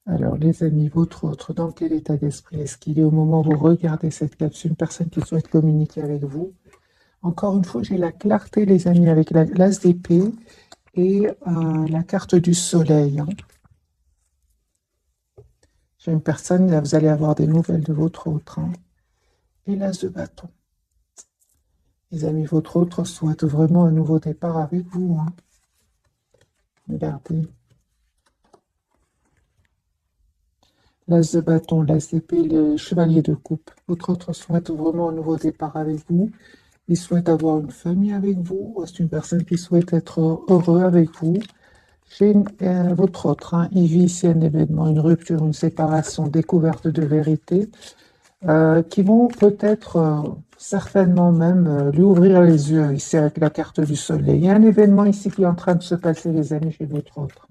Alors, les amis, votre autre, dans quel état d'esprit est-ce qu'il est au moment où vous regardez cette capsule? Une personne qui souhaite communiquer avec vous. Encore une fois, j'ai la clarté, les amis, avec l'as d'épée et la carte du soleil, hein. J'ai une personne, là, vous allez avoir des nouvelles de votre autre, hein. Et l'as de bâton. Les amis, votre autre souhaite vraiment un nouveau départ avec vous, hein. Regardez. L'as de bâton, l'as d'épée, le chevalier de coupe. Votre autre souhaite vraiment un nouveau départ avec vous. Il souhaite avoir une famille avec vous. C'est une personne qui souhaite être heureux avec vous. J'ai votre autre, hein, il vit ici un événement, une rupture, une séparation, découverte de vérité, qui vont peut-être, certainement même, lui ouvrir les yeux ici avec la carte du soleil. Il y a un événement ici qui est en train de se passer, les amis, chez votre autre.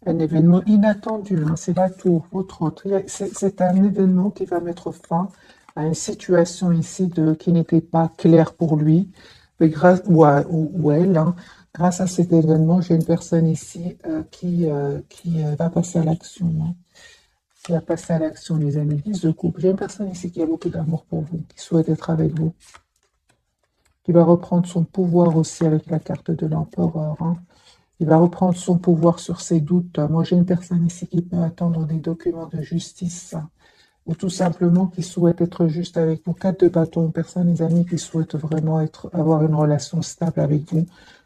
Un événement inattendu, hein, c'est la tour, votre autre. C'est un événement qui va mettre fin à une situation ici qui n'était pas claire pour lui, mais ou elle, hein. Grâce à cet événement, j'ai une personne ici qui va passer à l'action, hein. Qui va passer à l'action, les amis. 10 de couple. J'ai une personne ici qui a beaucoup d'amour pour vous, qui souhaite être avec vous, qui va reprendre son pouvoir aussi avec la carte de l'empereur, hein. Il va reprendre son pouvoir sur ses doutes. Moi, j'ai une personne ici qui peut attendre des documents de justice, ou tout simplement qui souhaite être juste avec vous. 4 de bâton, une personne, les amis, qui souhaite vraiment avoir une relation stable avec vous.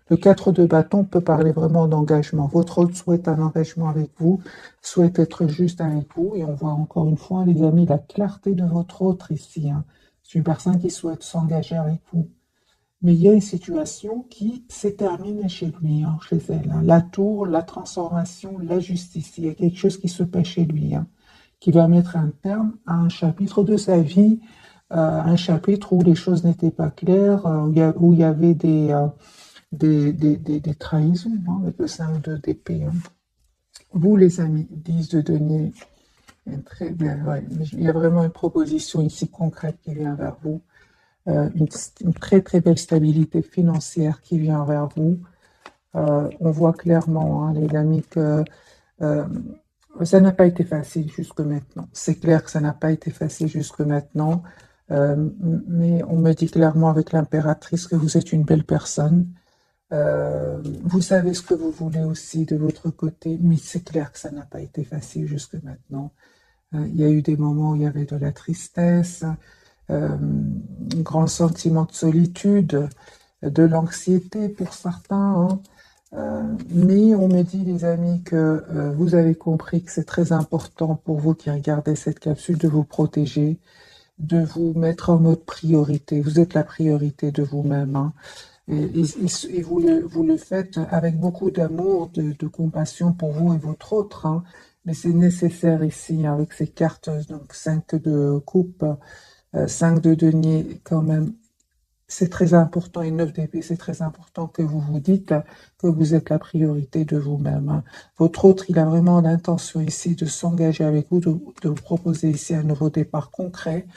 Le 4 de bâton peut parler vraiment d'engagement. Votre autre souhaite un engagement avec vous, souhaite être juste avec vous. Et on voit encore une fois, les amis, la clarté de votre autre ici, hein. C'est une personne qui souhaite s'engager avec vous. Mais il y a une situation qui s'est terminée chez lui, hein, chez elle, hein. La tour, la transformation, la justice. Il y a quelque chose qui se passe chez lui, hein, qui va mettre un terme à un chapitre de sa vie, un chapitre où les choses n'étaient pas claires, où il y avait des trahisons, hein, avec le 5 d'épée, hein. Vous, les amis, 10 de denier, très bien, ouais. Il y a vraiment une proposition ici concrète qui vient vers vous. Une très très belle stabilité financière qui vient vers vous. On voit clairement, hein, les amis, que euh, ça n'a pas été facile jusque maintenant. C'est clair que ça n'a pas été facile jusque maintenant, mais on me dit clairement avec l'impératrice que vous êtes une belle personne. Vous savez ce que vous voulez aussi de votre côté, mais c'est clair que ça n'a pas été facile jusque maintenant. Il y a eu des moments où il y avait de la tristesse, un grand sentiment de solitude, de l'anxiété pour certains, hein. Mais on me dit, les amis, que vous avez compris que c'est très important pour vous qui regardez cette capsule de vous protéger, de vous mettre en mode priorité. Vous êtes la priorité de vous-même, hein. Et vous le faites avec beaucoup d'amour, de compassion pour vous et votre autre, hein. Mais c'est nécessaire ici, hein, avec ces cartes, donc 5 de coupe, 5 de denier, quand même, c'est très important, et 9 d'épée, c'est très important que vous vous dites que vous êtes la priorité de vous-même, hein. Votre autre, il a vraiment l'intention ici de s'engager avec vous, de vous proposer ici un nouveau départ concret.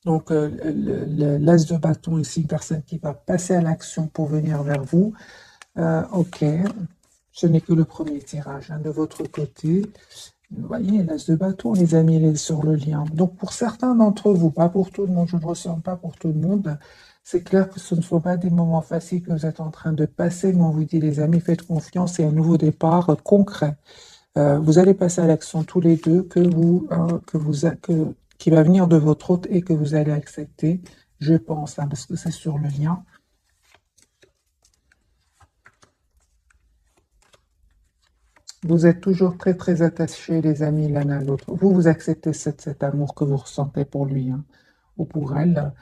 Donc, l'as de bâton ici, une personne qui va passer à l'action pour venir vers vous. Ok, ce n'est que le premier tirage, hein, de votre côté. Vous voyez, l'as de bâton, les amis, il est sur le lien. Donc, pour certains d'entre vous, pas pour tout le monde, je ne ressens pas pour tout le monde, c'est clair que ce ne sont pas des moments faciles que vous êtes en train de passer, mais on vous dit, les amis, faites confiance et un nouveau départ concret. Vous allez passer à l'action tous les deux qui va venir de votre hôte et que vous allez accepter, je pense, hein, parce que c'est sur le lien. Vous êtes toujours très très attachés, les amis, l'un à l'autre. Vous acceptez cet amour que vous ressentez pour lui, hein, ou pour elle.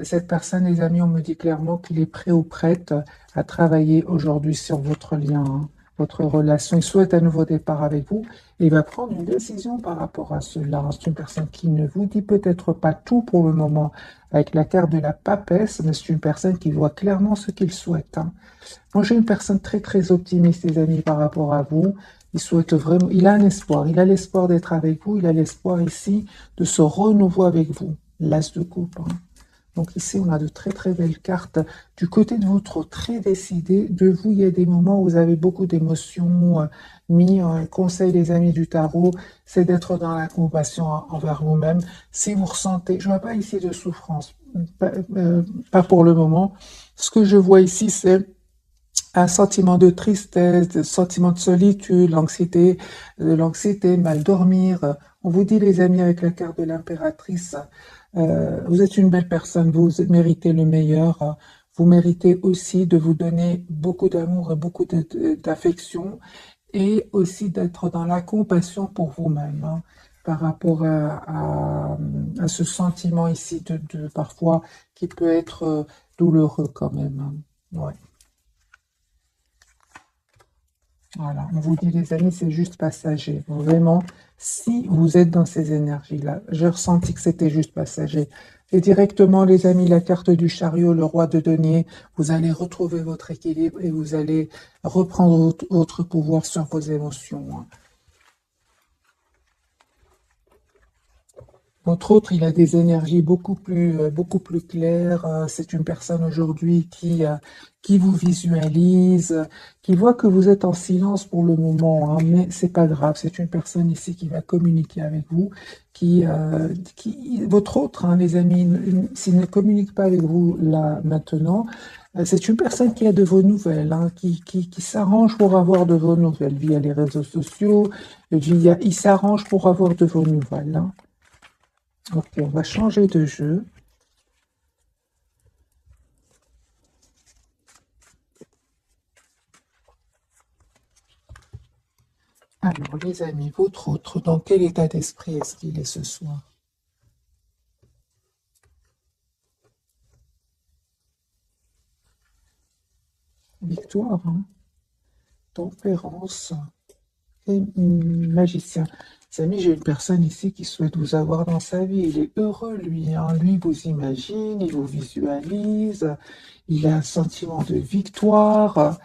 Cette personne, les amis, on me dit clairement qu'il est prêt ou prête à travailler aujourd'hui sur votre lien, hein, votre relation. Il souhaite un nouveau départ avec vous et il va prendre une décision par rapport à cela. C'est une personne qui ne vous dit peut-être pas tout pour le moment avec la carte de la papesse, mais c'est une personne qui voit clairement ce qu'il souhaite, hein. Moi, j'ai une personne très très optimiste, les amis, par rapport à vous. Il souhaite vraiment, il a un espoir, il a l'espoir d'être avec vous, il a l'espoir ici de ce renouveau avec vous. L'as de coupe, hein. Donc ici, on a de très très belles cartes. Du côté de votre très décidé, de vous, il y a des moments où vous avez beaucoup d'émotions. Mis conseil des amis du tarot, c'est d'être dans la compassion envers vous-même. Si vous ressentez, je ne vois pas ici de souffrance, pas pour le moment. Ce que je vois ici, c'est un sentiment de tristesse, un sentiment de solitude, l'anxiété, mal dormir. On vous dit, les amis, avec la carte de l'impératrice, vous êtes une belle personne, vous méritez le meilleur. Vous méritez aussi de vous donner beaucoup d'amour et beaucoup d'affection et aussi d'être dans la compassion pour vous-même, hein, par rapport à ce sentiment ici parfois qui peut être douloureux quand même, hein. Ouais. Voilà, on vous dit les amis, c'est juste passager. Vraiment, si vous êtes dans ces énergies-là, j'ai ressenti que c'était juste passager. Et directement, les amis, la carte du chariot, le roi de denier, vous allez retrouver votre équilibre et vous allez reprendre votre pouvoir sur vos émotions, hein. Votre autre, il a des énergies beaucoup plus claires. C'est une personne aujourd'hui qui vous visualise, qui voit que vous êtes en silence pour le moment, hein, mais c'est pas grave. C'est une personne ici qui va communiquer avec vous, votre autre, hein, les amis, s'il ne communique pas avec vous là maintenant, c'est une personne qui a de vos nouvelles, hein, qui s'arrange pour avoir de vos nouvelles via les réseaux sociaux, il s'arrange pour avoir de vos nouvelles, hein. Ok, on va changer de jeu. Alors, les amis, votre autre, dans quel état d'esprit est-ce qu'il est ce soir? Victoire, hein, tempérance et magicien. Les amis, j'ai une personne ici qui souhaite vous avoir dans sa vie. Il est heureux, lui, hein. Lui vous imagine, il vous visualise, il a un sentiment de victoire.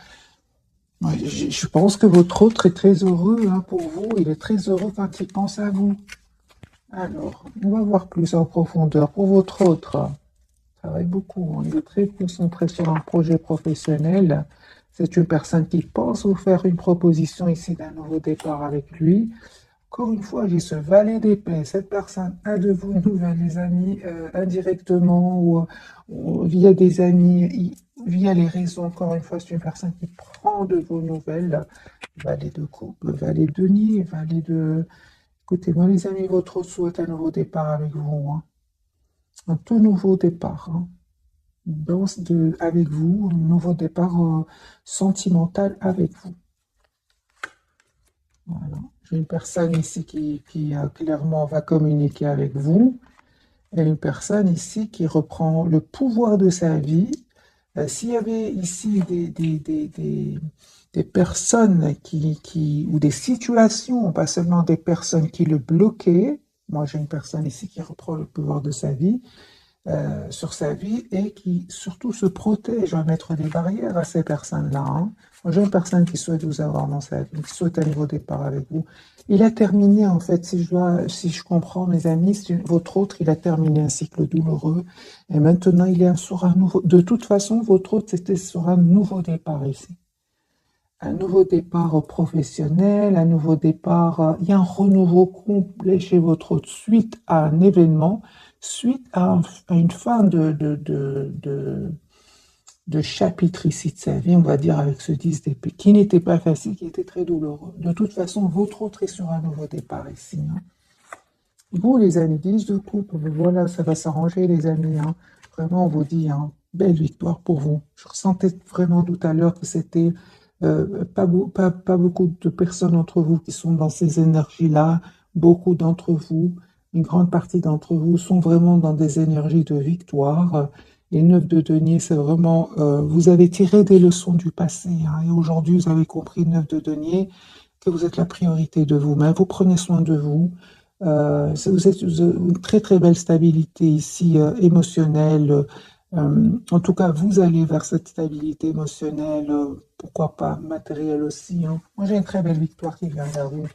Ouais, je pense que votre autre est très heureux, hein, pour vous. Il est très heureux quand il pense à vous. Alors, on va voir plus en profondeur. Pour votre autre, travaille beaucoup, hein. Il est très concentré sur un projet professionnel. C'est une personne qui pense vous faire une proposition ici d'un nouveau départ avec lui. Encore une fois, j'ai ce valet d'épée. Cette personne a de vos nouvelles, les amis, indirectement ou via des amis, via les réseaux. Encore une fois, c'est une personne qui prend de vos nouvelles. Valet de coupe, valet de denier, valet de... Écoutez-moi, les amis, votre souhait un nouveau départ avec vous, hein. Un tout nouveau départ, hein. Avec vous, un nouveau départ sentimental avec vous. Voilà. J'ai une personne ici qui clairement va communiquer avec vous. Et une personne ici qui reprend le pouvoir de sa vie. S'il y avait ici des personnes ou des situations, pas seulement des personnes qui le bloquaient, moi j'ai une personne ici qui reprend le pouvoir de sa vie, sur sa vie et qui surtout se protège, va mettre des barrières à ces personnes-là, hein. Moi, j'ai une personne qui souhaite vous avoir dans sa vie, qui souhaite un nouveau départ avec vous. Il a terminé, en fait, si je comprends, mes amis, votre autre, il a terminé un cycle douloureux et maintenant il est sur un nouveau. De toute façon, votre autre, c'était sur un nouveau départ ici. Un nouveau départ professionnel, un nouveau départ. Il y a un renouveau complet chez votre autre suite à un événement, suite à une fin de chapitre ici de sa vie, on va dire, avec ce 10 d'épée, qui n'était pas facile, qui était très douloureux. De toute façon, votre autre est sur un nouveau départ ici, hein. Vous, les amis, 10 de coupe, voilà, ça va s'arranger, les amis, hein. Vraiment, on vous dit, hein, belle victoire pour vous. Je ressentais vraiment tout à l'heure que c'était pas beaucoup de personnes entre vous qui sont dans ces énergies-là. Beaucoup d'entre vous, une grande partie d'entre vous sont vraiment dans des énergies de victoire. Les 9 de denier, c'est vraiment, vous avez tiré des leçons du passé, hein, et aujourd'hui, vous avez compris, 9 de denier, que vous êtes la priorité de vous-même. Vous prenez soin de vous. Vous êtes une très très belle stabilité ici, émotionnelle. En tout cas, vous allez vers cette stabilité émotionnelle, pourquoi pas matérielle aussi, hein. Moi, j'ai une très belle victoire qui vient vers vous.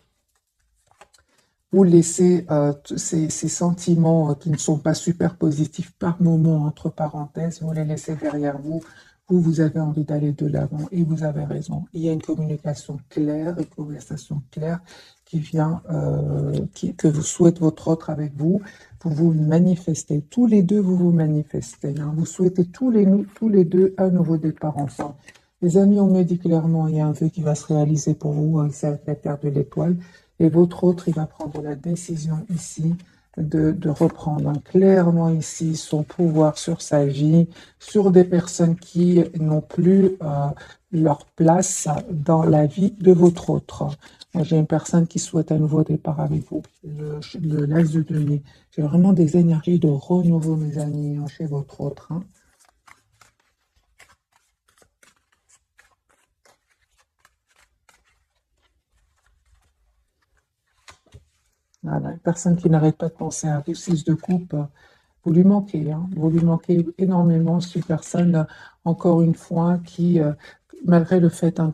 Vous laissez ces sentiments qui ne sont pas super positifs par moment, entre parenthèses, vous les laissez derrière vous. Vous avez envie d'aller de l'avant et vous avez raison. Il y a une communication claire, une conversation claire qui vient, que vous souhaite votre autre avec vous. Vous vous manifestez. Tous les deux, vous vous manifestez. Hein. Vous souhaitez tous les deux un nouveau départ ensemble. Les amis, on me dit clairement, il y a un vœu qui va se réaliser pour vous, c'est avec la carte de l'étoile. Et votre autre, il va prendre la décision ici de reprendre clairement ici son pouvoir sur sa vie, sur des personnes qui n'ont plus leur place dans la vie de votre autre. Moi, j'ai une personne qui souhaite un nouveau départ avec vous, l'as de denier. J'ai vraiment des énergies de renouveau, mes amis, hein, chez votre autre. Hein. Voilà, une personne qui n'arrête pas de penser à vous, 6 de coupe, vous lui manquez, hein, vous lui manquez énormément. C'est une personne, encore une fois, qui, malgré le fait hein,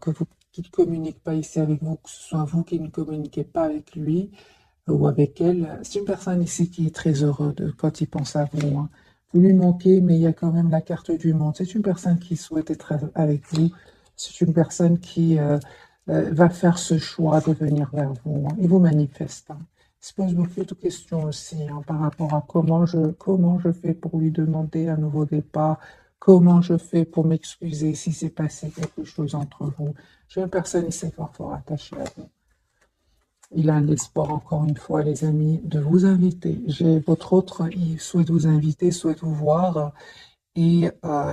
qu'il ne communique pas ici avec vous, que ce soit vous qui ne communiquez pas avec lui ou avec elle, c'est une personne ici qui est très heureuse quand il pense à vous. Hein. Vous lui manquez, mais il y a quand même la carte du monde. C'est une personne qui souhaite être avec vous. C'est une personne qui va faire ce choix de venir vers vous. Hein. Il vous manifeste. Hein. Il se pose beaucoup de questions aussi hein, par rapport à comment je fais pour lui demander un nouveau départ, comment je fais pour m'excuser si c'est passé quelque chose entre vous. J'ai une personne ici fort attachée à vous. Il a l'espoir, encore une fois, les amis, de vous inviter. J'ai votre autre, il souhaite vous inviter, souhaite vous voir et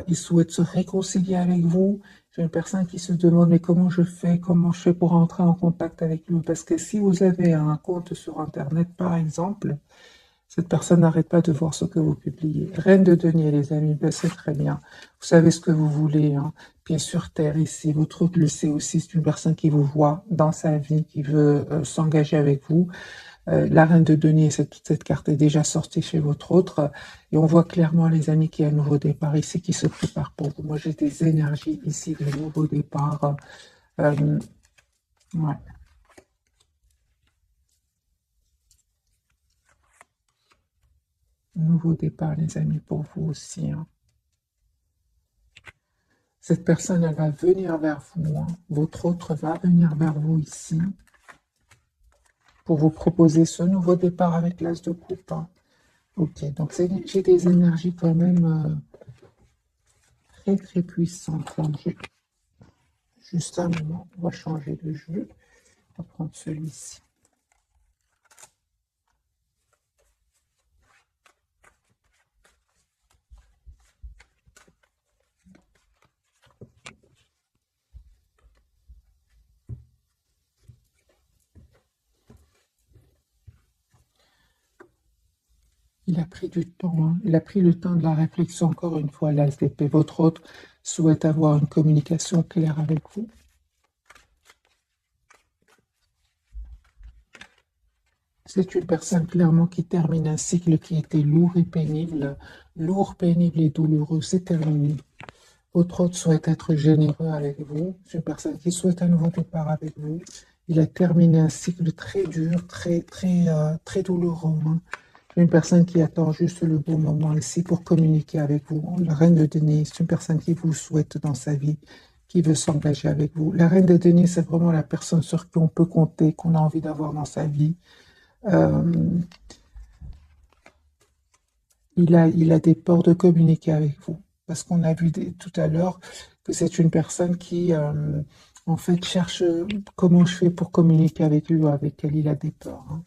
il souhaite se réconcilier avec vous. J'ai une personne qui se demande mais comment je fais pour entrer en contact avec lui? Parce que si vous avez un compte sur Internet, par exemple, cette personne n'arrête pas de voir ce que vous publiez. Reine de denier, les amis, ben c'est très bien. Vous savez ce que vous voulez, hein. Pied sur terre ici. Votre autre le sait aussi, c'est une personne qui vous voit dans sa vie, qui veut s'engager avec vous. La reine de denier, cette carte est déjà sortie chez votre autre. Et on voit clairement, les amis, qu'il y a un nouveau départ ici qui se prépare pour vous. Moi, j'ai des énergies ici de nouveau départ. Ouais. Nouveau départ, les amis, pour vous aussi. Hein. Cette personne, elle va venir vers vous. Hein. Votre autre va venir vers vous ici pour vous proposer ce nouveau départ avec l'as de coupe. Hein. Ok, donc j'ai des énergies quand même très puissantes. Donc, juste un moment, on va changer de jeu. On va prendre celui-ci. Il a pris du temps, hein. Il a pris le temps de la réflexion, encore une fois, l'as d'épée. Votre autre souhaite avoir une communication claire avec vous. C'est une personne clairement qui termine un cycle qui était lourd, pénible et douloureux. C'est terminé. Votre autre souhaite être généreux avec vous. C'est une personne qui souhaite un nouveau départ avec vous. Il a terminé un cycle très dur, très douloureux. Hein. Une personne qui attend juste le bon moment ici pour communiquer avec vous. La reine de denier, c'est une personne qui vous souhaite dans sa vie, qui veut s'engager avec vous. La reine de denier, c'est vraiment la personne sur qui on peut compter, qu'on a envie d'avoir dans sa vie. Il a des peurs de communiquer avec vous. Parce qu'on a vu tout à l'heure que c'est une personne qui, en fait, cherche comment je fais pour communiquer avec lui ou avec elle. Il a des peurs. Hein.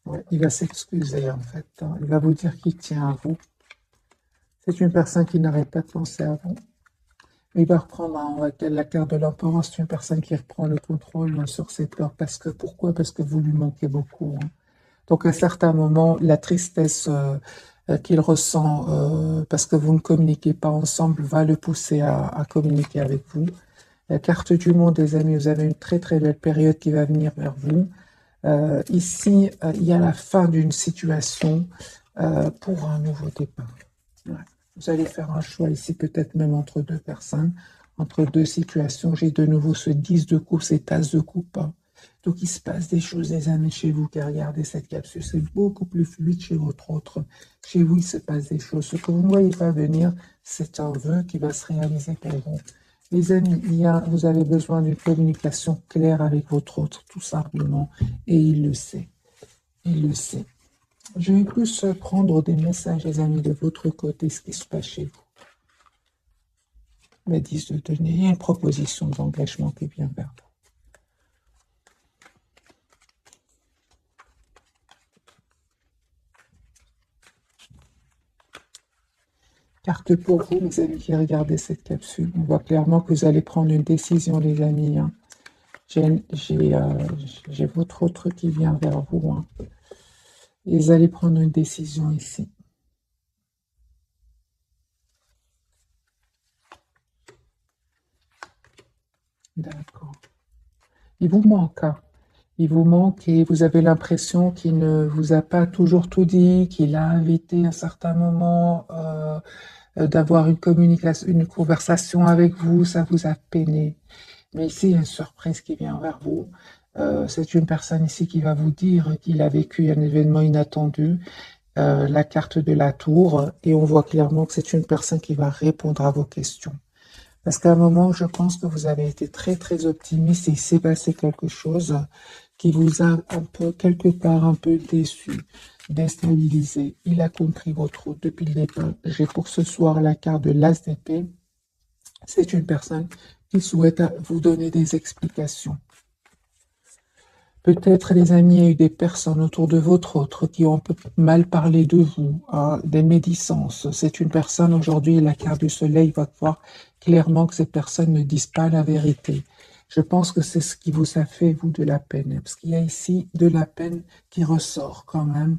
Ouais, il va s'excuser, en fait. Hein. Il va vous dire qu'il tient à vous. C'est une personne qui n'arrête pas de penser à vous. Il va reprendre la carte de l'empereur. C'est une personne qui reprend le contrôle sur ses peurs. Pourquoi? Parce que vous lui manquez beaucoup. Hein. Donc, à certains moments, la tristesse qu'il ressent parce que vous ne communiquez pas ensemble va le pousser à communiquer avec vous. La carte du monde, les amis, vous avez une très belle période qui va venir vers vous. Ici, il y a la fin d'une situation pour un nouveau départ. Ouais. Vous allez faire un choix ici, peut-être même entre deux personnes, entre deux situations. J'ai de nouveau ce 10 de coupe, cet as de coupe. Hein. Donc, il se passe des choses, les amis, chez vous qui regardez cette capsule. C'est beaucoup plus fluide chez votre autre. Chez vous, il se passe des choses. Ce que vous ne voyez pas venir, c'est un vœu qui va se réaliser pour vous. Les amis, vous avez besoin d'une communication claire avec votre autre, tout simplement. Et il le sait. Il le sait. Je vais plus prendre des messages, les amis, de votre côté, ce qui se passe chez vous. Les 10 de denier, il y a une proposition d'engagement qui vient vers vous. Carte pour vous, les amis qui regardez cette capsule. On voit clairement que vous allez prendre une décision, les amis. Hein. J'ai votre autre qui vient vers vous. Hein. Et vous allez prendre une décision ici. D'accord. Il vous manque. Hein. Il vous manque et vous avez l'impression qu'il ne vous a pas toujours tout dit, qu'il a invité à un certain moment d'avoir une communication, une conversation avec vous, ça vous a peiné. Mais ici, il y a une surprise qui vient vers vous. C'est une personne ici qui va vous dire qu'il a vécu un événement inattendu, la carte de la tour, et on voit clairement que c'est une personne qui va répondre à vos questions. Parce qu'à un moment, je pense que vous avez été très très optimiste et il s'est passé quelque chose qui vous a un peu, quelque part, un peu déçu, déstabilisé. Il a compris votre route depuis le départ. J'ai pour ce soir la carte de l'As d'épée. C'est une personne qui souhaite vous donner des explications. Peut-être, les amis, il y a eu des personnes autour de votre autre qui ont un peu mal parlé de vous, hein, des médisances. C'est une personne, aujourd'hui, la carte du soleil va voir clairement que ces personnes ne disent pas la vérité. Je pense que c'est ce qui vous a fait, vous, de la peine. Parce qu'il y a ici de la peine qui ressort quand même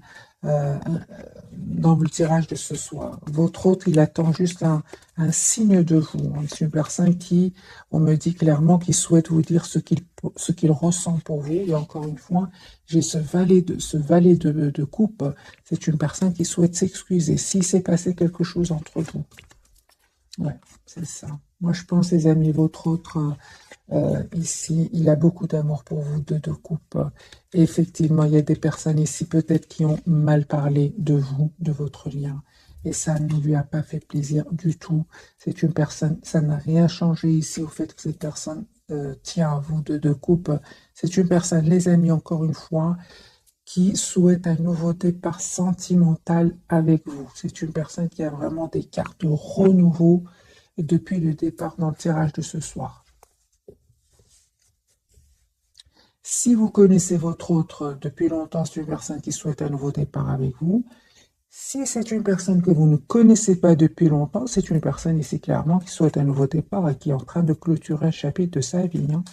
dans le tirage de ce soir. Votre autre, il attend juste un signe de vous. C'est une personne qui, on me dit clairement, qu'il souhaite vous dire ce qu'il ressent pour vous. Et encore une fois, j'ai ce valet de coupe. C'est une personne qui souhaite s'excuser s'il s'est passé quelque chose entre vous. Ouais, c'est ça. Moi, je pense, les amis, votre autre, ici, il a beaucoup d'amour pour vous, de coupe. Et effectivement, il y a des personnes ici, peut-être, qui ont mal parlé de vous, de votre lien. Et ça ne lui a pas fait plaisir du tout. C'est une personne, ça n'a rien changé ici au fait que cette personne tient à vous, de coupe. C'est une personne, les amis, encore une fois, qui souhaite un nouveau départ sentimental avec vous. C'est une personne qui a vraiment des cartes de renouveau depuis le départ dans le tirage de ce soir. Si vous connaissez votre autre depuis longtemps, c'est une personne qui souhaite un nouveau départ avec vous. Si c'est une personne que vous ne connaissez pas depuis longtemps, c'est une personne ici clairement qui souhaite un nouveau départ et qui est en train de clôturer un chapitre de sa vie. Hein.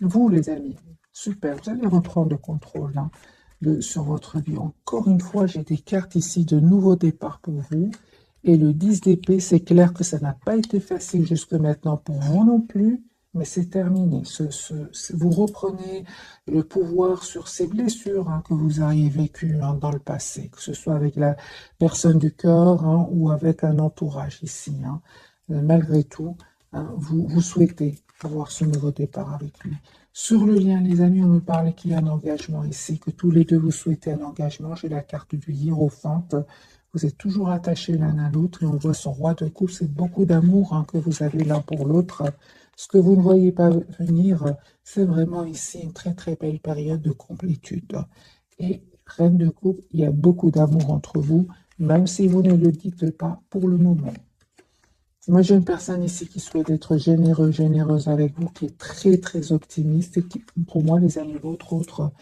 Vous, les amis, super, vous allez reprendre le contrôle hein, sur votre vie. Encore une fois, j'ai des cartes ici de nouveau départ pour vous. Et le 10 d'épée, c'est clair que ça n'a pas été facile jusque maintenant pour vous non plus, mais c'est terminé. Vous reprenez le pouvoir sur ces blessures hein, que vous auriez vécues hein, dans le passé, que ce soit avec la personne du cœur hein, ou avec un entourage ici. Hein. Malgré tout, hein, vous souhaitez avoir ce nouveau départ avec lui. Sur le lien, les amis, on me parle qu'il y a un engagement ici, que tous les deux vous souhaitez un engagement. J'ai la carte du hiérophante. Vous êtes toujours attachés l'un à l'autre et on voit son roi de coupe. C'est beaucoup d'amour hein, que vous avez l'un pour l'autre. Ce que vous ne voyez pas venir, c'est vraiment ici une très très belle période de complétude. Et reine de coupe, il y a beaucoup d'amour entre vous, même si vous ne le dites pas pour le moment. Moi, j'ai une personne ici qui souhaite être généreux, généreuse avec vous, qui est très très optimiste et qui, pour moi, les amis, votre autre,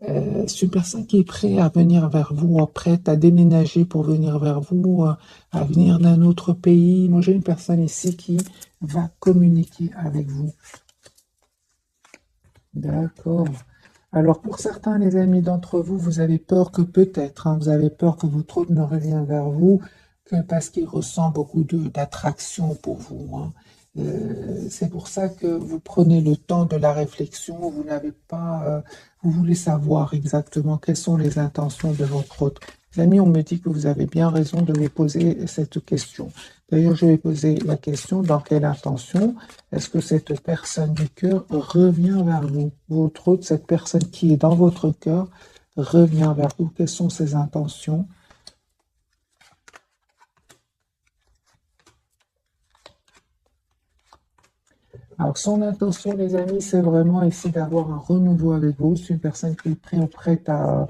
c'est une personne qui est prête à venir vers vous, prête à déménager pour venir vers vous, à venir d'un autre pays. Moi, j'ai une personne ici qui va communiquer avec vous. D'accord. Alors, pour certains, les amis d'entre vous, vous avez peur que peut-être, hein, vous avez peur que votre autre ne revienne vers vous, que parce qu'il ressent beaucoup d'attraction pour vous. Hein. C'est pour ça que vous prenez le temps de la réflexion, vous n'avez pas, vous voulez savoir exactement quelles sont les intentions de votre hôte. Les amis, on me dit que vous avez bien raison de me poser cette question. D'ailleurs, je vais poser la question, dans quelle intention est-ce que cette personne du cœur revient vers vous? Votre hôte, cette personne qui est dans votre cœur, revient vers vous. Quelles sont ses intentions? Alors, son intention, les amis, c'est vraiment essayer d'avoir un renouveau avec vous. C'est une personne qui est prête à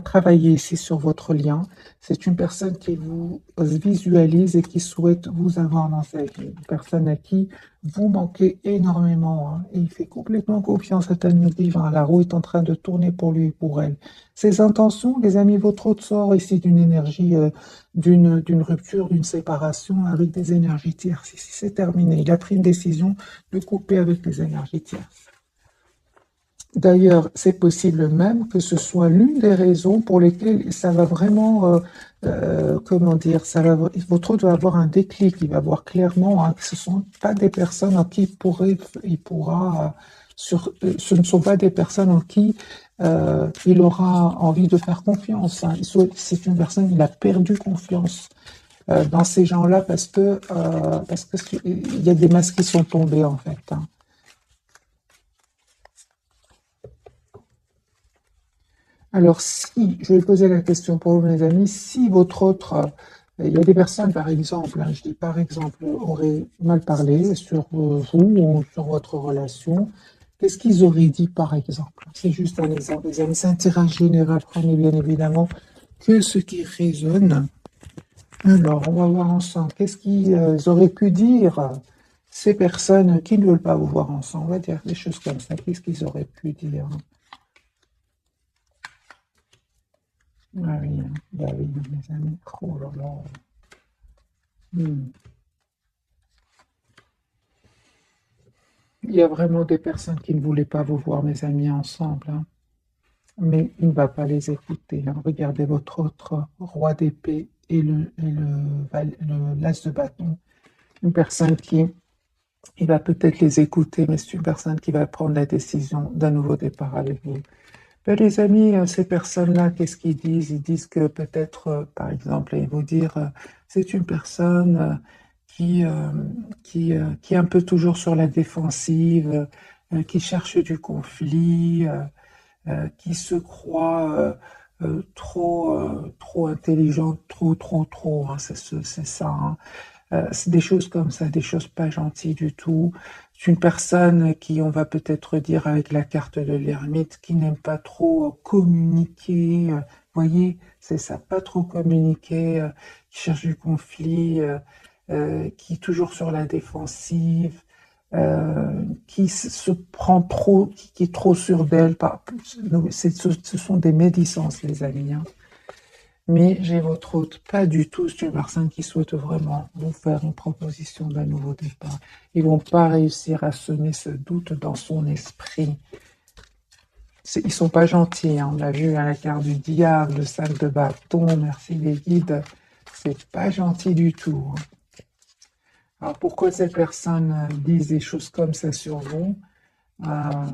travailler ici sur votre lien. C'est une personne qui vous visualise et qui souhaite vous avoir dans sa vie. Une personne à qui vous manquez énormément, hein. Et il fait complètement confiance à Tanudiv, hein. La roue est en train de tourner pour lui et pour elle. Ses intentions, les amis, votre autre sort ici d'une énergie, d'une rupture, d'une séparation avec des énergies tierces. Ici, c'est terminé. Il a pris une décision de couper avec les énergies tierces. D'ailleurs, c'est possible même que ce soit l'une des raisons pour lesquelles ça va vraiment, comment dire, votre hôte va avoir un déclic, il va voir clairement, hein, que ce ne sont pas des personnes en qui ce ne sont pas des personnes en qui il aura envie de faire confiance, hein. C'est une personne, il a perdu confiance dans ces gens-là parce que il y a des masques qui sont tombés en fait, hein. Alors, si, je vais poser la question pour vous, mes amis, si votre autre, il y a des personnes, par exemple, hein, je dis par exemple, auraient mal parlé sur vous ou sur votre relation, qu'est-ce qu'ils auraient dit, par exemple? C'est juste un exemple, les amis, c'est un tirage général, prenez bien évidemment que ce qui résonne. Alors, on va voir ensemble, qu'est-ce qu'ils auraient pu dire, ces personnes qui ne veulent pas vous voir ensemble, on va dire des choses comme ça, qu'est-ce qu'ils auraient pu dire? Ah oui, hein. Bah oui, mes amis. Oh là là. Hmm. Il y a vraiment des personnes qui ne voulaient pas vous voir, mes amis, ensemble, hein. Mais il ne va pas les écouter, hein. Regardez votre autre roi d'épée et l'as de bâton. Une personne qui, il va peut-être les écouter, mais c'est une personne qui va prendre la décision d'un nouveau départ avec vous. Ben, les amis, ces personnes-là, qu'est-ce qu'ils disent? Ils disent que peut-être, par exemple, ils vont dire, c'est une personne qui, euh, qui est un peu toujours sur la défensive, qui cherche du conflit, qui se croit trop intelligente, trop, hein, c'est ça, hein. C'est des choses comme ça, des choses pas gentilles du tout. C'est une personne qui, on va peut-être dire avec la carte de l'ermite, qui n'aime pas trop communiquer. Voyez, c'est ça, pas trop communiquer, qui cherche du conflit, qui est toujours sur la défensive, qui se prend trop, qui est trop sûre d'elle. Ce sont des médisances, les amis, hein. Mais j'ai votre hôte, pas du tout. C'est une personne qui souhaite vraiment vous faire une proposition d'un nouveau départ. Ils vont pas réussir à semer ce doute dans son esprit. Ils sont pas gentils, hein. On l'a vu à la carte du diable, le sac de bâton, merci les guides. C'est pas gentil du tout, hein. Alors pourquoi ces personnes disent des choses comme ça sur vous? Euh,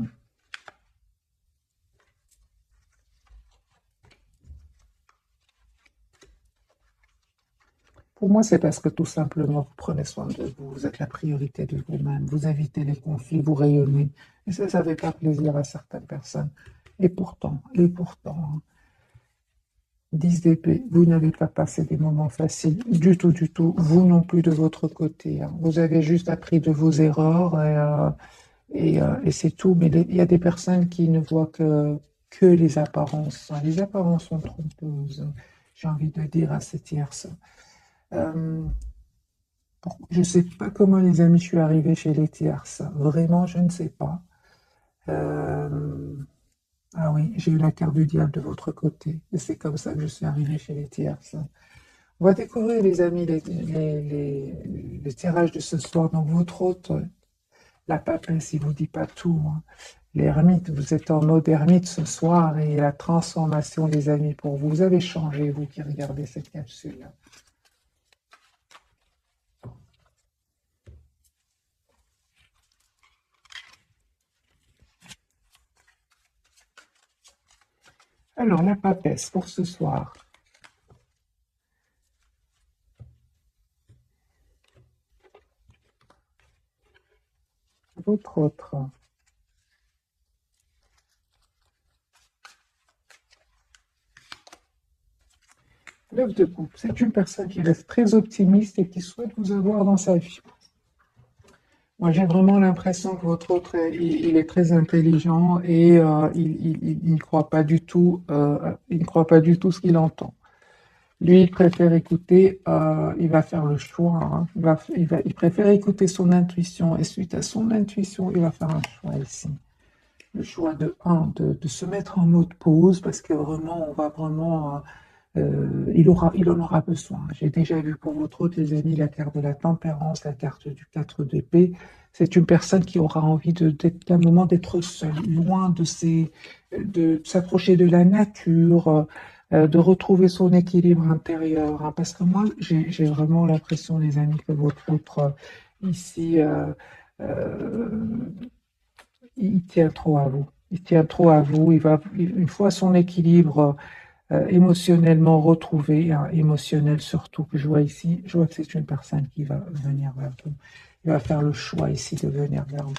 Pour moi, c'est parce que tout simplement, vous prenez soin de vous, vous êtes la priorité de vous-même, vous évitez les conflits, vous rayonnez. Et ça fait pas plaisir à certaines personnes. Et pourtant, hein, 10 d'épée, vous n'avez pas passé des moments faciles du tout. Vous non plus de votre côté, hein. Vous avez juste appris de vos erreurs et c'est tout. Mais il y a des personnes qui ne voient que les apparences, hein. Les apparences sont trompeuses, j'ai envie de dire à ces tierces. Euh, Je ne sais pas comment, les amis, je suis arrivé chez les tierces. Vraiment, je ne sais pas. Euh, Ah oui, j'ai eu la carte du diable de votre côté. Et c'est comme ça que je suis arrivé chez les tierces. On va découvrir, les amis, les tirages de ce soir. Donc, votre hôte, la papesse, il vous dit pas tout, hein. L'ermite, vous êtes en mode ermite ce soir et la transformation, les amis, pour vous. Vous avez changé, vous qui regardez cette capsule. Alors, la papesse pour ce soir. Votre autre. L'œuf de coupe, c'est une personne qui reste très optimiste et qui souhaite vous avoir dans sa vie. Moi, j'ai vraiment l'impression que votre autre, il est très intelligent et il ne croit pas du tout, il ne croit pas du tout ce qu'il entend. Lui, il préfère écouter, il va faire le choix, hein. Il préfère écouter son intuition et suite à son intuition, il va faire un choix ici. Le choix de se mettre en mode pause parce que vraiment, on va vraiment, il en aura besoin. J'ai déjà vu pour votre autre, les amis, la carte de la tempérance, la carte du 4 d'épée. C'est une personne qui aura envie d'un moment d'être seule, loin de s'approcher de la nature, de retrouver son équilibre intérieur, hein. Parce que moi, j'ai vraiment l'impression, les amis, que votre autre, ici, euh, il tient trop à vous. Il tient trop à vous. Une fois son équilibre émotionnellement retrouvé, hein, émotionnel surtout, que je vois ici, je vois que c'est une personne qui va venir vers vous. Il va faire le choix ici de venir vers vous.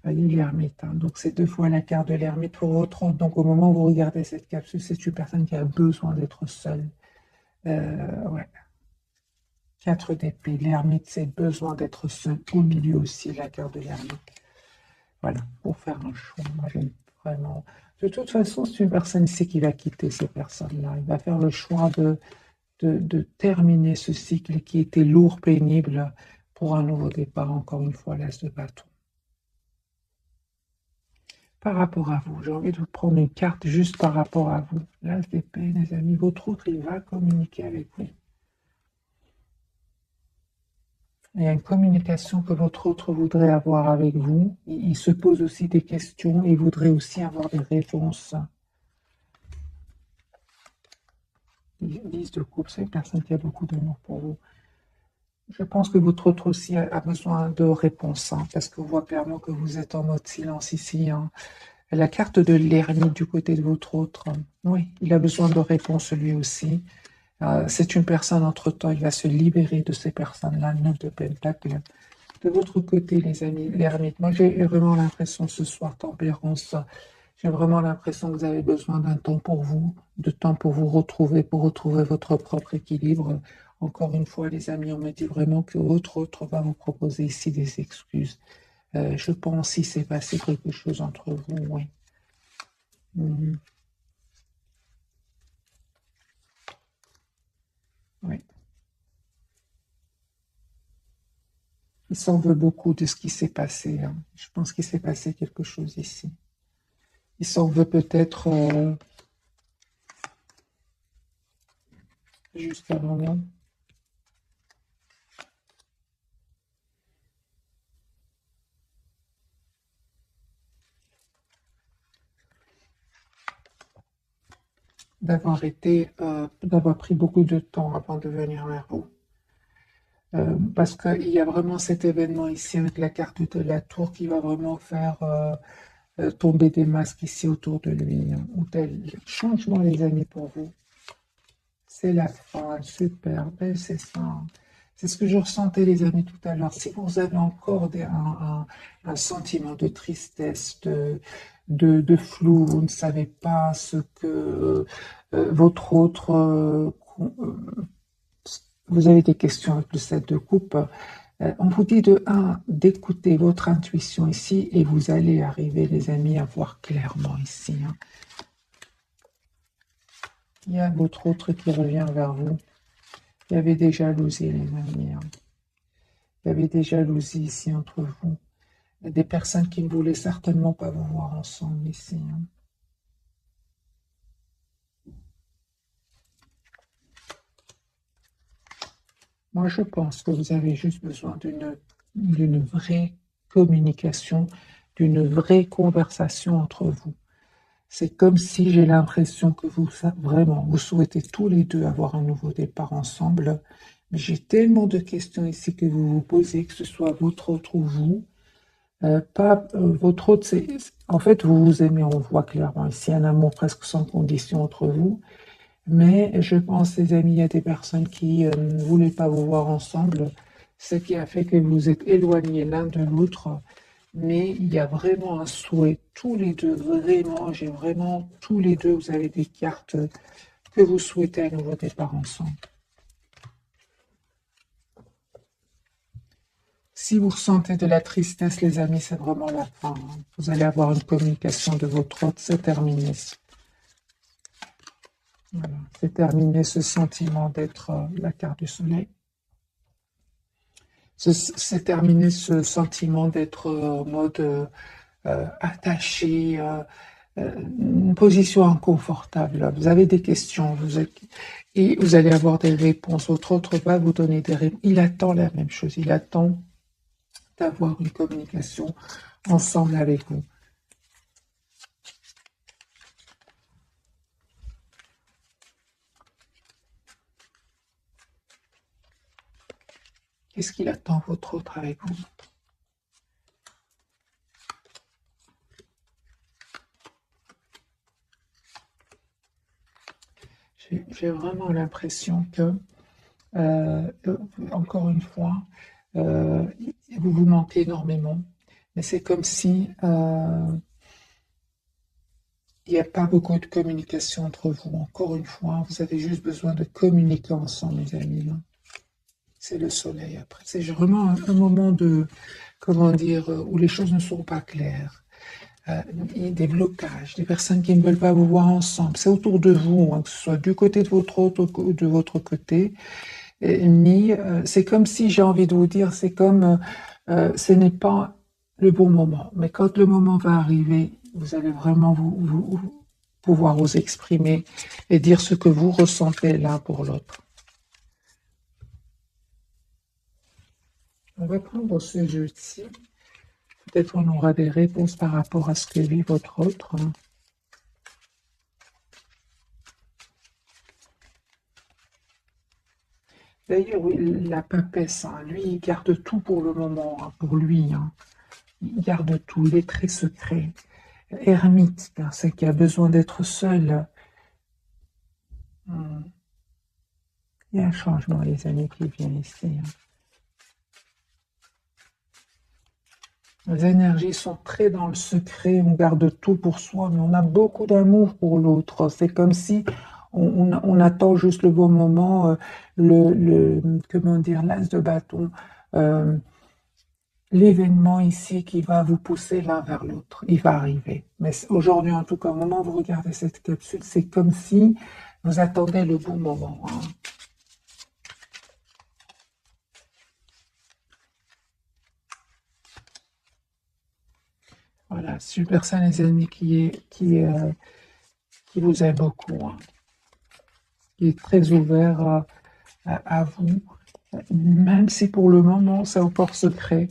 Voyez l'ermite, hein. Donc c'est deux fois la carte de l'ermite pour votre autre. Donc au moment où vous regardez cette capsule, c'est une personne qui a besoin d'être seule. Ouais. 4 d'épée, l'ermite, c'est besoin d'être seul. Au milieu aussi, la carte de l'ermite. Voilà, pour faire un choix. Moi, j'aime vraiment. De toute façon, c'est une personne ici qui va quitter ces personnes-là. Il va faire le choix de terminer ce cycle qui était lourd, pénible, pour un nouveau départ. Encore une fois, l'as de bâton. Par rapport à vous, j'ai envie de vous prendre une carte juste par rapport à vous. L'as d'épée, les amis, votre autre, il va communiquer avec vous. Il y a une communication que votre autre voudrait avoir avec vous. Il se pose aussi des questions et il voudrait aussi avoir des réponses. 10 de coupe, c'est une personne qui a beaucoup d'amour pour vous. Je pense que votre autre aussi a besoin de réponses, hein, parce qu'on voit clairement que vous êtes en mode silence ici, hein. La carte de l'ermite du côté de votre autre, oui, il a besoin de réponses lui aussi. C'est une personne, entre-temps, il va se libérer de ces personnes-là, 9 de Pentacle. De votre côté, les amis, l'ermite, moi j'ai vraiment l'impression ce soir, tempérance, j'ai vraiment l'impression que vous avez besoin d'un temps pour vous, de temps pour retrouver votre propre équilibre. Encore une fois, les amis, on me dit vraiment que votre autre va vous proposer ici des excuses. Je pense qu'il s'est passé quelque chose entre vous, oui. Mhm. Oui. Il s'en veut beaucoup de ce qui s'est passé, hein. Je pense qu'il s'est passé quelque chose ici. Il s'en veut peut-être juste avant là. D'avoir pris beaucoup de temps avant de venir vers vous. Parce qu'il y a vraiment cet événement ici avec la carte de la tour qui va vraiment faire tomber des masques ici autour de lui, hein. Ou tel changement, les amis, pour vous. C'est la fin, super, ben, c'est ça, hein. C'est ce que je ressentais, les amis, tout à l'heure. Si vous avez encore un sentiment de tristesse, de flou, vous ne savez pas ce que votre autre... vous avez des questions avec le 7 de coupe. On vous dit de 1, d'écouter votre intuition ici et vous allez arriver, les amis, à voir clairement ici, hein. Il y a votre autre qui revient vers vous. Il y avait des jalousies, les amis, hein. Il y avait des jalousies ici entre vous. Des personnes qui ne voulaient certainement pas vous voir ensemble ici, hein. Moi, je pense que vous avez juste besoin d'une vraie communication, d'une vraie conversation entre vous. C'est comme si j'ai l'impression que vraiment, vous souhaitez tous les deux avoir un nouveau départ ensemble. Mais j'ai tellement de questions ici que vous vous posez, que ce soit votre autre ou vous. Pas votre autre, en fait, vous vous aimez, on voit clairement ici un amour presque sans condition entre vous. Mais je pense, les amis, il y a des personnes qui ne voulaient pas vous voir ensemble, ce qui a fait que vous êtes éloignés l'un de l'autre. Mais il y a vraiment un souhait, tous les deux, vraiment, j'ai vraiment, tous les deux, vous avez des cartes que vous souhaitez un nouveau départ ensemble. Si vous ressentez de la tristesse, les amis, c'est vraiment la fin, hein. Vous allez avoir une communication de votre autre, c'est terminé. Voilà, c'est terminé ce sentiment d'être la carte du soleil. C'est terminé ce sentiment d'être en mode attaché, une position inconfortable. Vous avez des questions, et vous allez avoir des réponses. Votre autre va vous donner des réponses. Il attend la même chose. Il attend d'avoir une communication ensemble avec vous. Qu'est-ce qu'il attend, votre autre, avec vous? J'ai vraiment l'impression que, euh, encore une fois, euh, vous vous manquez énormément. Mais c'est comme si il n'y a pas beaucoup de communication entre vous. Encore une fois, vous avez juste besoin de communiquer ensemble, les amis, hein. C'est le soleil après. C'est vraiment un moment de, comment dire, où les choses ne sont pas claires. Il y a des blocages, des personnes qui ne veulent pas vous voir ensemble. C'est autour de vous, hein, que ce soit du côté de votre autre ou de votre côté. Mais c'est comme si, j'ai envie de vous dire, c'est comme ce n'est pas le bon moment. Mais quand le moment va arriver, vous allez vraiment pouvoir vous exprimer et dire ce que vous ressentez l'un pour l'autre. On va prendre ce jeu-ci. Peut-être on aura des réponses par rapport à ce que vit votre autre, hein. D'ailleurs, oui, la papesse, hein, lui, il garde tout pour le moment, hein, pour lui, hein. Il garde tout, il est très secret. Ermite, c'est qu'il a besoin d'être seul. Hmm. Il y a un changement, les amis, qui vient ici, hein. Les énergies sont très dans le secret, on garde tout pour soi, mais on a beaucoup d'amour pour l'autre. C'est comme si on attend juste le bon moment, comment dire, l'as de bâton, euh, l'événement ici qui va vous pousser l'un vers l'autre. Il va arriver. Mais aujourd'hui, en tout cas, au moment où vous regardez cette capsule, c'est comme si vous attendez le bon moment, hein. Voilà, c'est une personne, les amis, qui vous aime beaucoup, hein, qui est très ouvert à vous, même si pour le moment, c'est encore secret.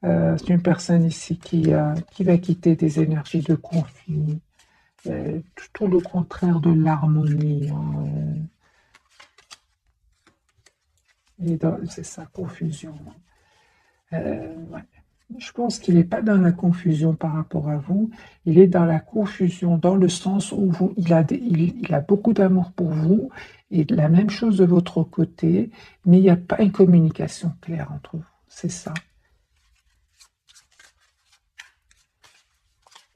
C'est une personne ici qui va quitter des énergies de conflit, tout le contraire de l'harmonie, hein. C'est sa confusion. Ouais. Je pense qu'il n'est pas dans la confusion par rapport à vous, il est dans la confusion dans le sens où il a beaucoup d'amour pour vous et la même chose de votre côté, mais il n'y a pas une communication claire entre vous. C'est ça.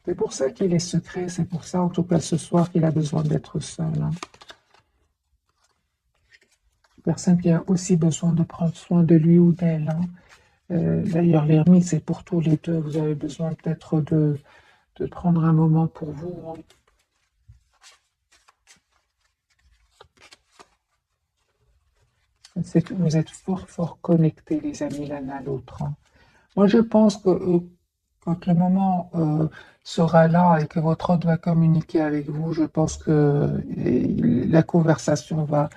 C'est pour ça qu'il est secret, c'est pour ça, en tout cas ce soir, qu'il a besoin d'être seul, hein. Personne qui a aussi besoin de prendre soin de lui ou d'elle, hein. D'ailleurs, l'ermite, c'est pour tous les deux. Vous avez besoin peut-être de prendre un moment pour vous, hein. C'est que vous êtes fort, fort connectés, les amis, l'un à l'autre, hein. Moi, je pense que quand le moment sera là et que votre hôte va communiquer avec vous, je pense que la conversation va,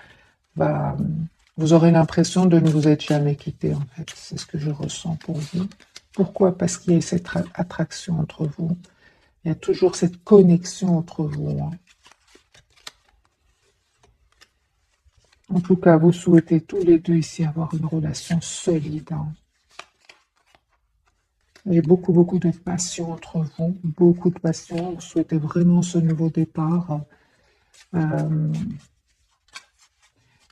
vous aurez l'impression de ne vous être jamais quitté, en fait. C'est ce que je ressens pour vous. Pourquoi? Parce qu'il y a cette attraction entre vous. Il y a toujours cette connexion entre vous, hein. En tout cas, vous souhaitez tous les deux ici avoir une relation solide, hein. J'ai beaucoup, beaucoup de passion entre vous, beaucoup de passion. Vous souhaitez vraiment ce nouveau départ. Euh,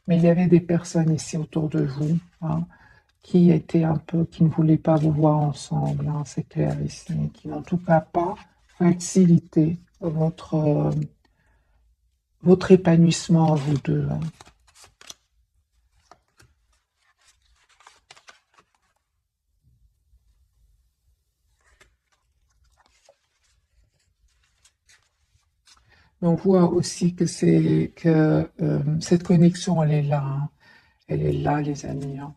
mais il y avait des personnes ici autour de vous, hein, qui étaient un peu, qui ne voulaient pas vous voir ensemble, hein, c'est clair ici, qui n'en tout cas pas facilité votre épanouissement à vous deux, hein. Mais on voit aussi que cette connexion, elle est là, hein. Elle est là, les amis, hein.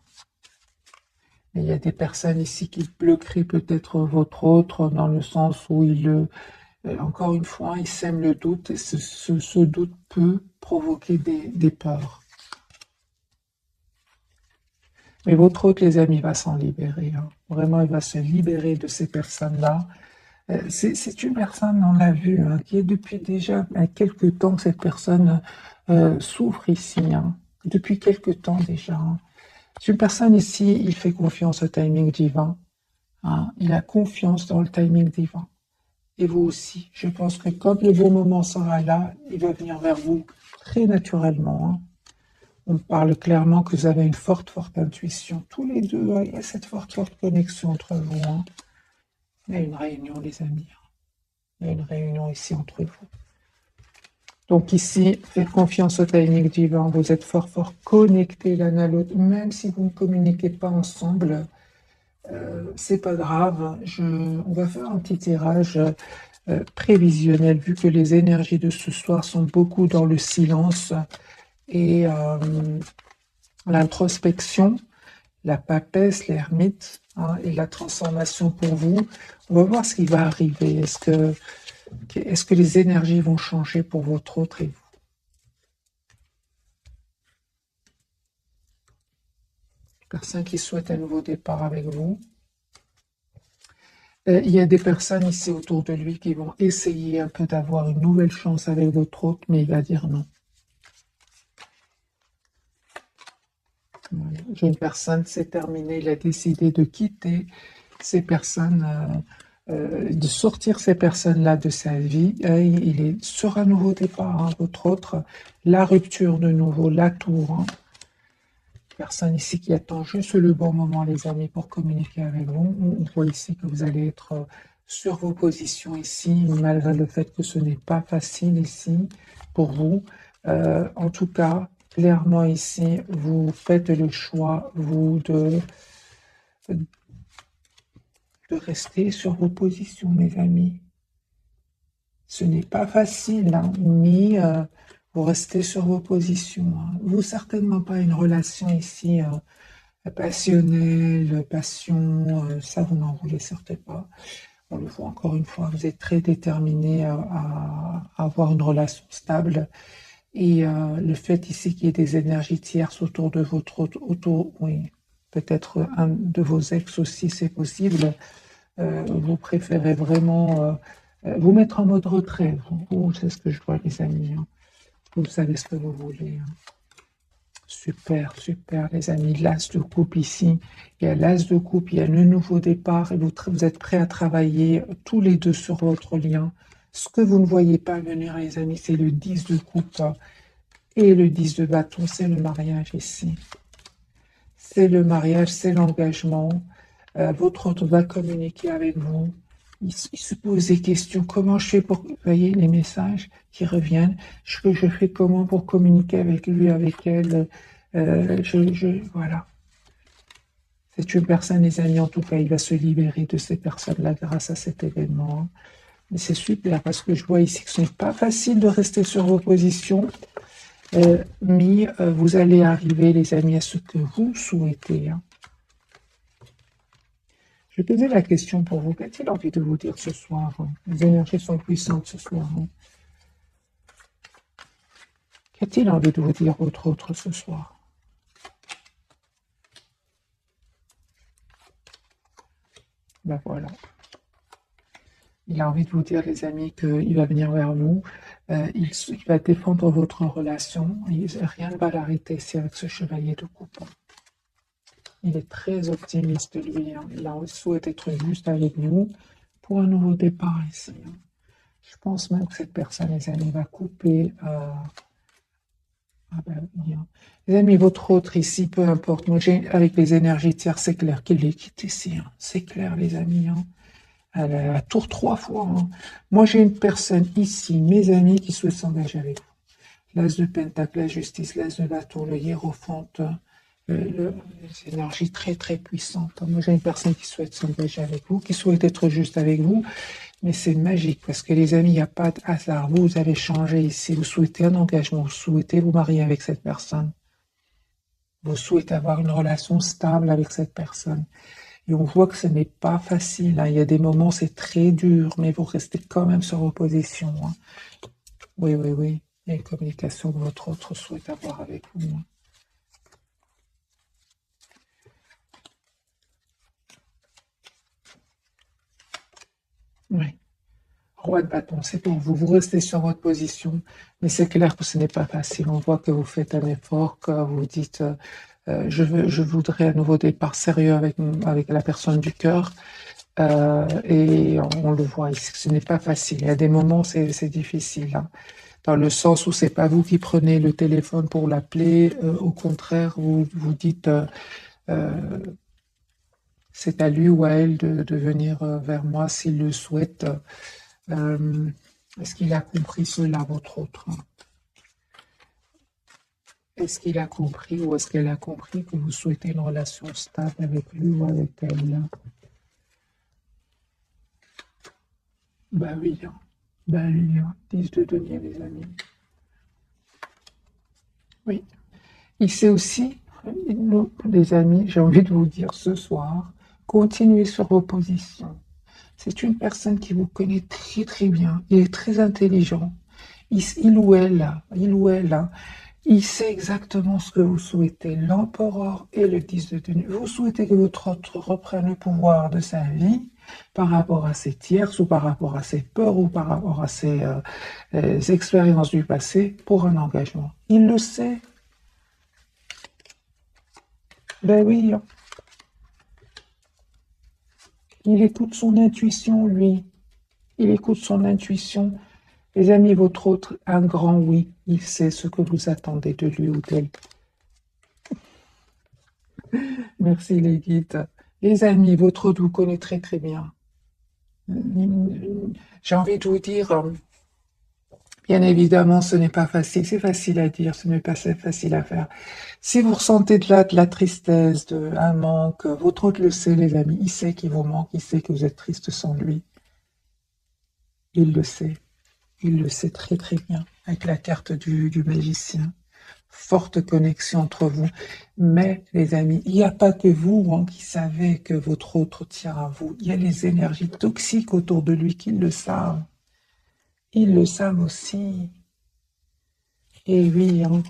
Et il y a des personnes ici qui bloqueraient peut-être votre autre dans le sens où encore une fois, ils sèment le doute et ce doute peut provoquer des peurs. Mais votre autre, les amis, va s'en libérer, hein. Vraiment, il va se libérer de ces personnes-là. C'est une personne, on l'a vu, hein, qui est depuis déjà quelques temps, cette personne souffre ici, hein, depuis quelques temps déjà, hein. C'est une personne ici, il fait confiance au timing divin, hein, il a confiance dans le timing divin. Et vous aussi, je pense que quand le bon moment sera là, il va venir vers vous très naturellement, hein. On parle clairement que vous avez une forte, forte intuition. Tous les deux, hein, il y a cette forte, forte connexion entre vous, hein. Il y a une réunion, les amis. Il y a une réunion ici entre vous. Donc ici, faites confiance au timing divin. Vous êtes fort, fort connectés l'un à l'autre. Même si vous ne communiquez pas ensemble, c'est pas grave. On va faire un petit tirage prévisionnel, vu que les énergies de ce soir sont beaucoup dans le silence et l'introspection, la papesse, l'ermite, hein, et la transformation pour vous. On va voir ce qui va arriver. Est-ce que les énergies vont changer pour votre autre et vous? Personne qui souhaite un nouveau départ avec vous. Il y a des personnes ici autour de lui qui vont essayer un peu d'avoir une nouvelle chance avec votre autre, mais il va dire non. Voilà. J'ai une personne, c'est terminé, il a décidé de quitter ces personnes, de sortir ces personnes-là de sa vie. Il est sur un nouveau départ, hein, votre autre, la rupture de nouveau, la tour, hein. Personne ici qui attend juste le bon moment, les amis, pour communiquer avec vous. On voit ici que vous allez être sur vos positions ici, malgré le fait que ce n'est pas facile ici pour vous. En tout cas, clairement ici, vous faites le choix, vous, de rester sur vos positions, mes amis. Ce n'est pas facile, hein, mais vous restez sur vos positions, hein. Vous, certainement pas une relation ici passionnelle, passion, ça vous n'en voulez certainement pas. On le voit encore une fois, vous êtes très déterminé à avoir une relation stable. Et le fait ici qu'il y ait des énergies tierces autour de oui, peut-être un de vos ex aussi, c'est possible. Vous préférez vraiment vous mettre en mode retrait. C'est ce que je vois, les amis, hein. Vous savez ce que vous voulez, hein. Super, super, les amis. L'as de coupe ici. Il y a l'as de coupe, il y a le nouveau départ et vous êtes prêts à travailler tous les deux sur votre lien. Ce que vous ne voyez pas venir, les amis, c'est le 10 de coupe et le 10 de bâton, c'est le mariage ici. C'est le mariage, c'est l'engagement. Votre autre va communiquer avec vous. Il se pose des questions. Comment je fais pour... Vous voyez les messages qui reviennent. Je fais comment pour communiquer avec lui, avec elle. Voilà. C'est une personne, les amis, en tout cas, il va se libérer de ces personnes-là grâce à cet événement. Mais c'est super parce que je vois ici que ce n'est pas facile de rester sur vos positions. Mais vous allez arriver, les amis, à ce que vous souhaitez, hein. Je vais poser la question pour vous. Qu'a-t-il envie de vous dire ce soir, hein? Les énergies sont puissantes ce soir, hein. Qu'a-t-il envie de vous dire votre autre ce soir? Ben voilà. Il a envie de vous dire, les amis, qu'il va venir vers vous. Il va défendre votre relation. Rien ne va l'arrêter ici avec ce chevalier de coupe. Il est très optimiste, lui, hein. Il souhaite être juste avec vous pour un nouveau départ ici, hein. Je pense même que cette personne, les amis, va couper. Ah ben oui, hein. Les amis, votre autre ici, peu importe. Moi, avec les énergies tiers, c'est clair qu'il les quitte ici, hein. C'est clair, les amis, hein. Elle a la tour 3 fois, hein. Moi, j'ai une personne ici, mes amis, qui souhaite s'engager avec vous. L'as de pentacle, la justice, l'as de bâton, le hiérophante, les énergies très très puissantes. Moi, j'ai une personne qui souhaite s'engager avec vous, qui souhaite être juste avec vous, mais c'est magique parce que les amis, il n'y a pas de hasard. Vous allez changer ici. Vous souhaitez un engagement, vous souhaitez vous marier avec cette personne. Vous souhaitez avoir une relation stable avec cette personne. Et on voit que ce n'est pas facile, hein. Il y a des moments, c'est très dur, mais vous restez quand même sur vos positions, hein. Oui, oui, oui. Il y a une communication que votre autre souhaite avoir avec vous, hein. Oui. Roi de bâton, c'est pour vous. Vous restez sur votre position, mais c'est clair que ce n'est pas facile. On voit que vous faites un effort, que vous dites je voudrais un nouveau départ sérieux avec la personne du cœur. Et on le voit ici, ce n'est pas facile. Il y a des moments, c'est difficile, hein. Dans le sens où c'est pas vous qui prenez le téléphone pour l'appeler, au contraire, vous vous dites euh, c'est à lui ou à elle de venir vers moi s'il le souhaite. Euh, Est-ce qu'il a compris cela, votre autre? Est-ce qu'il a compris ou est-ce qu'elle a compris que vous souhaitez une relation stable avec lui ou avec elle? Bah oui, hein. Bah oui, hein. 10 de denier, les amis. Oui. Il sait aussi, nous, les amis, j'ai envie de vous dire ce soir, continuez sur vos positions. C'est une personne qui vous connaît très très bien. Il est très intelligent. Il ou elle, hein, il sait exactement ce que vous souhaitez. L'empereur et le 10 de denier. Vous souhaitez que votre autre reprenne le pouvoir de sa vie par rapport à ses tierces ou par rapport à ses peurs ou par rapport à ses expériences du passé pour un engagement. Il le sait. Ben oui, hein. Il écoute son intuition, lui. Il écoute son intuition. Les amis, votre autre, un grand oui. Il sait ce que vous attendez de lui ou d'elle. Merci les guides. Les amis, votre autre vous connaît très très bien. J'ai envie de vous dire, bien évidemment, ce n'est pas facile. C'est facile à dire, ce n'est pas facile à faire. Si vous ressentez de la tristesse, un manque, votre autre le sait, les amis. Il sait qu'il vous manque, il sait que vous êtes triste sans lui. Il le sait. Il le sait très très bien, avec la carte du magicien. Forte connexion entre vous. Mais, les amis, il n'y a pas que vous, hein, qui savez que votre autre tient à vous. Il y a les énergies toxiques autour de lui qui le savent. Ils le savent aussi. Et oui, hein.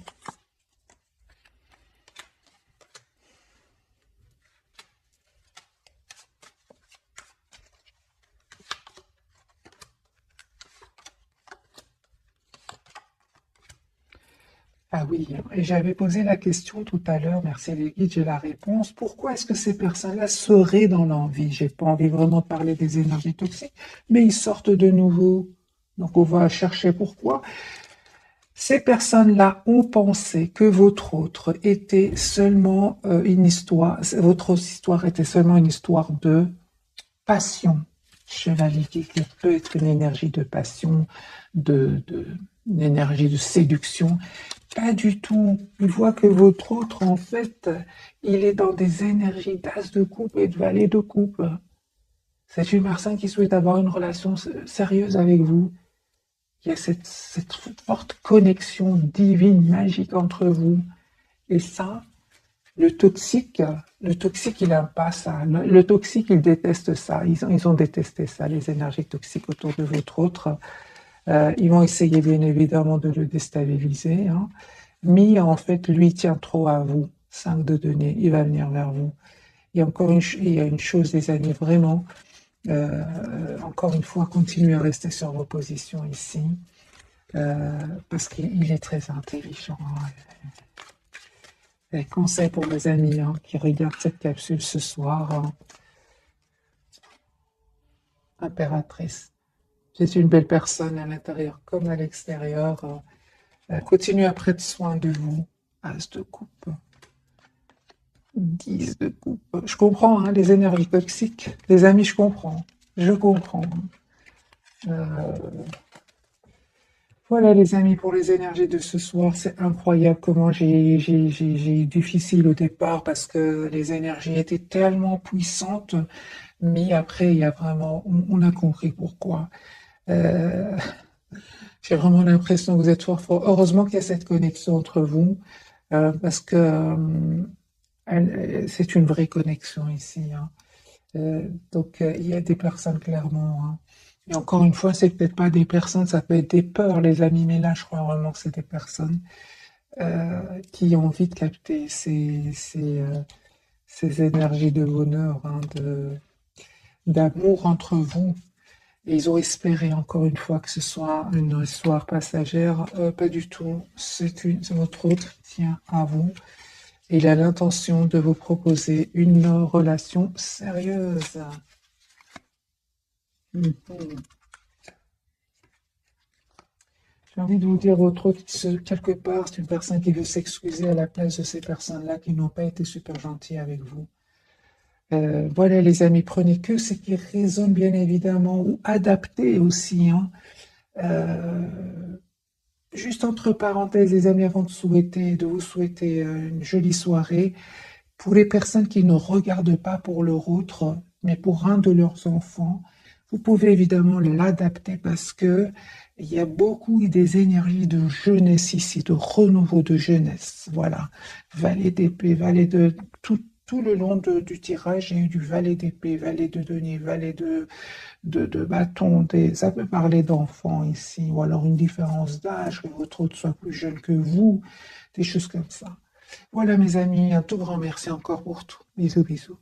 Ah oui, hein. Et j'avais posé la question tout à l'heure, merci les guides, j'ai la réponse. Pourquoi est-ce que ces personnes-là seraient dans l'envie? J'ai pas envie vraiment de parler des énergies toxiques, mais ils sortent de nouveau. Donc on va chercher pourquoi. Ces personnes-là ont pensé que votre autre était seulement une histoire, votre histoire était seulement une histoire de passion. Chevalier qui peut être une énergie de passion, une énergie de séduction. Pas du tout. Il voit que votre autre, en fait, il est dans des énergies d'as de coupe et de valet de coupe. C'est une personne qui souhaite avoir une relation sérieuse avec vous. Il y a cette forte connexion divine, magique entre vous. Et ça, le toxique, il n'aime pas ça. Le toxique, il déteste ça. Ils ont détesté ça, les énergies toxiques autour de votre autre. Ils vont essayer, bien évidemment, de le déstabiliser, hein. Mais en fait, lui tient trop à vous. 5 de denier, il va venir vers vous. Et encore il y a une chose, les amis, vraiment, encore une fois, continuez à rester sur vos positions ici. Parce qu'il est très intelligent, hein. Et conseil pour mes amis hein, qui regardent cette capsule ce soir, hein. Impératrice. C'est une belle personne à l'intérieur comme à l'extérieur. Continuez à prendre soin de vous. As de coupe. 10 de coupe. Je comprends hein, les énergies toxiques. Les amis, je comprends. Je comprends. Euh, Voilà les amis pour les énergies de ce soir. C'est incroyable comment j'ai eu difficile au départ parce que les énergies étaient tellement puissantes. Mais après, il y a vraiment, on a compris pourquoi. Euh, j'ai vraiment l'impression que vous êtes fort fort. Heureusement qu'il y a cette connexion entre vous parce que c'est une vraie connexion ici, hein. Donc, il y a des personnes clairement, hein. Et encore une fois, c'est peut-être pas des personnes, ça peut être des peurs, les amis, mais là, je crois vraiment que c'est des personnes qui ont envie de capter ces énergies de bonheur, hein, d'amour entre vous. Et ils ont espéré, encore une fois, que ce soit une histoire passagère. Pas du tout. C'est votre autre qui tient à vous. Et il a l'intention de vous proposer une relation sérieuse. Mhm. J'ai envie de vous dire autre chose, quelque part, c'est une personne qui veut s'excuser à la place de ces personnes-là qui n'ont pas été super gentilles avec vous. Voilà les amis, prenez que ce qui résonne bien évidemment, ou adapté aussi, hein. Euh, Juste entre parenthèses les amis, avant de vous souhaiter une jolie soirée, pour les personnes qui ne regardent pas pour leur autre, mais pour un de leurs enfants, vous pouvez évidemment l'adapter parce que il y a beaucoup des énergies de jeunesse ici, de renouveau de jeunesse. Voilà. Valet d'épée, valet de tout le long du tirage, il y a eu du valet d'épée, valet de denier, valet de bâton. Ça peut parler d'enfants ici, ou alors une différence d'âge, que votre autre soit plus jeune que vous, des choses comme ça. Voilà mes amis, un tout grand merci encore pour tout. Bisous, bisous.